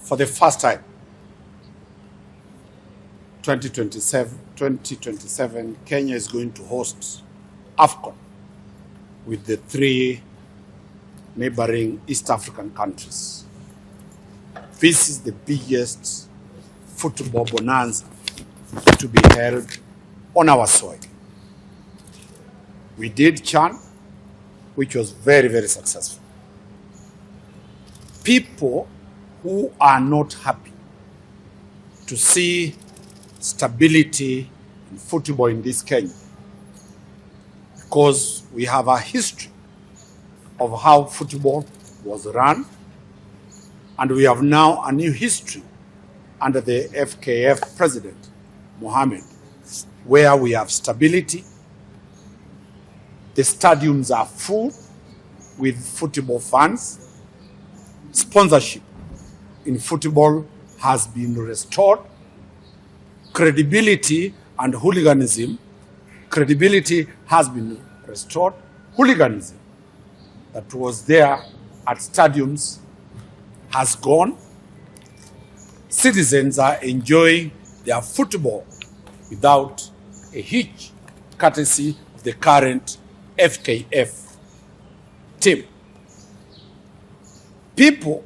for the first time, 2027, Kenya is going to host AFCON with the 3 neighboring East African countries. This is the biggest football bonanza to be held on our soil. We did CHAN, which was very, very successful. People who are not happy to see stability in football in this Kenya, because we have a history of how football was run, and we have now a new history under the FKF President Mohamed, where we have stability. The stadiums are full with football fans. Sponsorship in football has been restored. Credibility and hooliganism, credibility has been restored. Hooliganism that was there at stadiums has gone. Citizens are enjoying their football without a hitch, courtesy of the current FKF team. People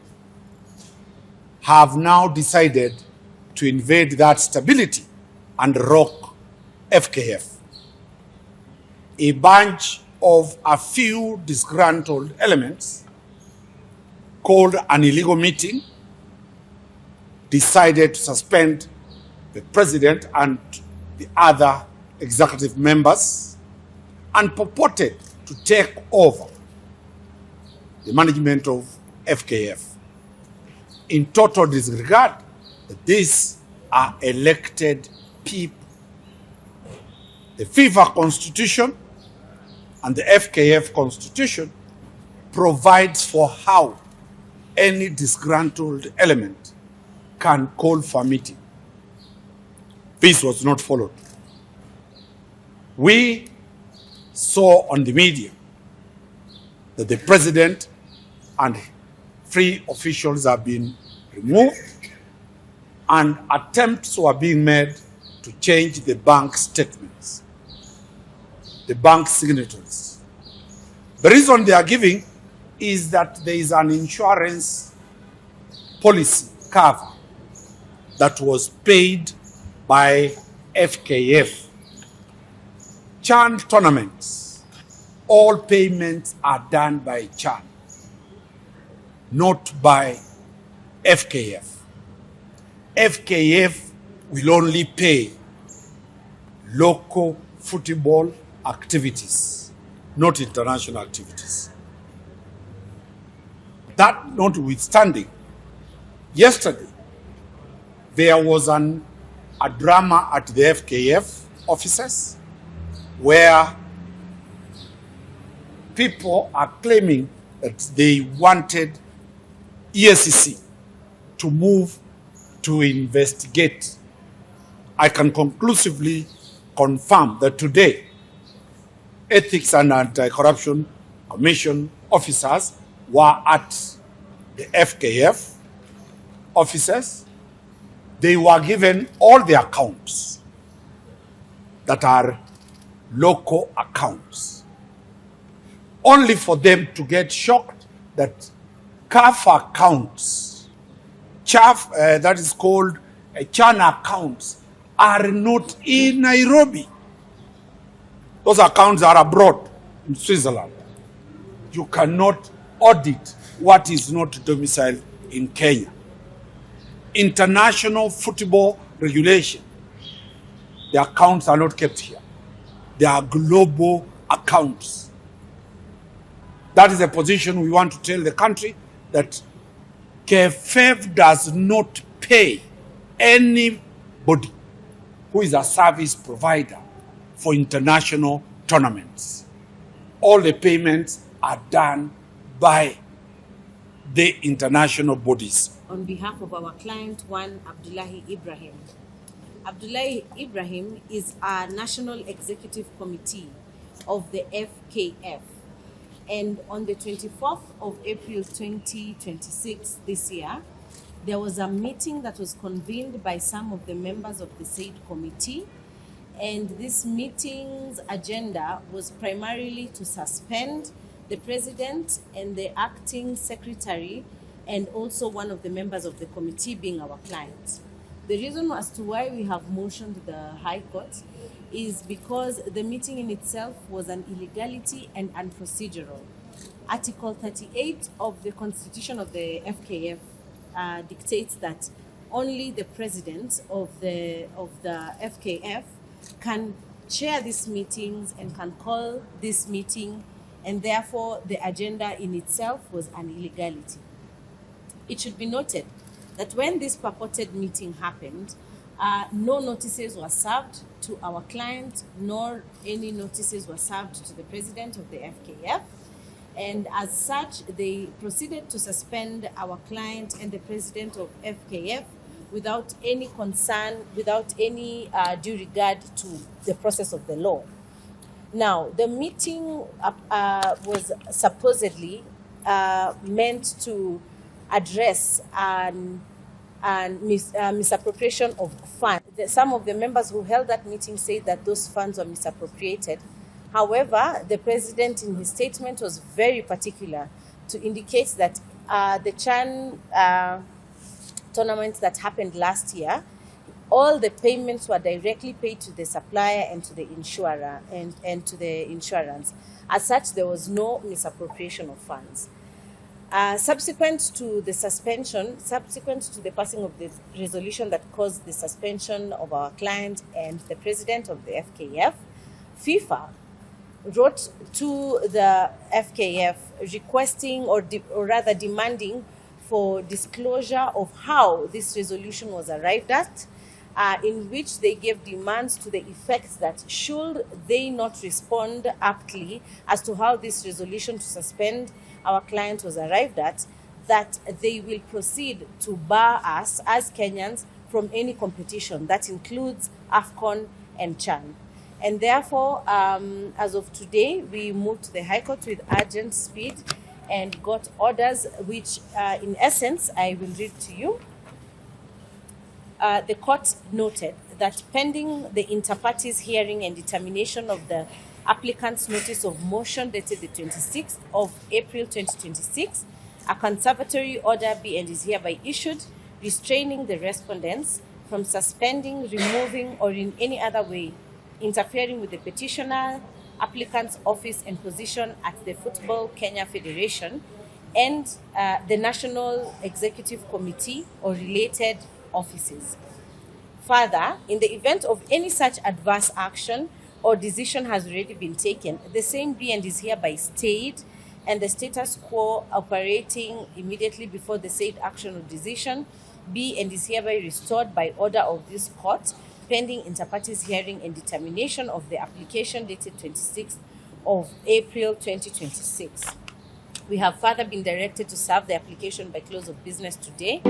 have now decided to invade that stability and rock FKF. A bunch of a few disgruntled elements called an illegal meeting, decided to suspend the president and the other executive members, and purported to take over the management of FKF, in total disregard that these are elected people. The FIFA Constitution and the FKF Constitution provides for how any disgruntled element can call for a meeting. This was not followed. We saw on the media that the president and 3 officials have been removed, and attempts were being made to change the bank statements, the bank signatories. The reason they are giving is that there is an insurance policy cover that was paid by FKF. CHAN tournaments, all payments are done by CHAN, not by FKF. FKF will only pay local football activities, not international activities. That notwithstanding, yesterday there was a drama at the FKF offices where people are claiming that they wanted EACC to move to investigate. I can conclusively confirm that today, Ethics and Anti-Corruption Commission officers were at the FKF offices. They were given all the accounts that are local accounts, only for them to get shocked that CAF accounts, that is called CHAN accounts, are not in Nairobi. Those accounts are abroad in Switzerland. You cannot audit what is not domiciled in Kenya. International football regulation, the accounts are not kept here. They are global accounts. That is a position we want to tell the country, that KFF does not pay anybody who is a service provider for international tournaments. All the payments are done by the international bodies. On behalf of our client, one Abdullahi Ibrahim. Abdullahi Ibrahim is our National Executive Committee of the FKF. And on the 24th of April 2026 this year, there was a meeting that was convened by some of the members of the said committee, and this meeting's agenda was primarily to suspend the president and the acting secretary and also one of the members of the committee being our client. The reason as to why we have motioned the High Court is because the meeting in itself was an illegality and unprocedural. Article 38 of the Constitution of the FKF dictates that only the president of the FKF can chair these meetings and can call this meeting, and therefore the agenda in itself was an illegality. It should be noted that when this purported meeting happened, no notices were served to our client, nor any notices were served to the president of the FKF. And as such, they proceeded to suspend our client and the president of FKF without any concern, without any due regard to the process of the law. Now, the meeting was supposedly meant to address misappropriation of funds. Some of the members who held that meeting said that those funds were misappropriated. However, the president in his statement was very particular to indicate that the CHAN tournament that happened last year, all the payments were directly paid to the supplier and to the insurer and to the insurance. As such, there was no misappropriation of funds. Subsequent to the passing of the resolution that caused the suspension of our client and the president of the FKF, FIFA wrote to the FKF requesting or rather demanding for disclosure of how this resolution was arrived at, in which they gave demands to the effect that should they not respond aptly as to how this resolution to suspend our client was arrived at, that they will proceed to bar us as Kenyans from any competition. That includes AFCON and CHAN. And therefore, as of today, we moved to the High Court with urgent speed and got orders which, in essence, I will read to you. The court noted that pending the inter-parties hearing and determination of the applicant's notice of motion dated the 26th of April 2026, a conservatory order be and is hereby issued restraining the respondents from suspending, removing, or in any other way interfering with the petitioner, applicant's office and position at the Football Kenya Federation and the National Executive Committee or related offices. Further, in the event of any such adverse action or decision has already been taken, the same be and is hereby stayed, and the status quo operating immediately before the said action or decision be and is hereby restored by order of this court, pending inter-parties hearing and determination of the application dated 26th of April 2026. We have further been directed to serve the application by close of business today.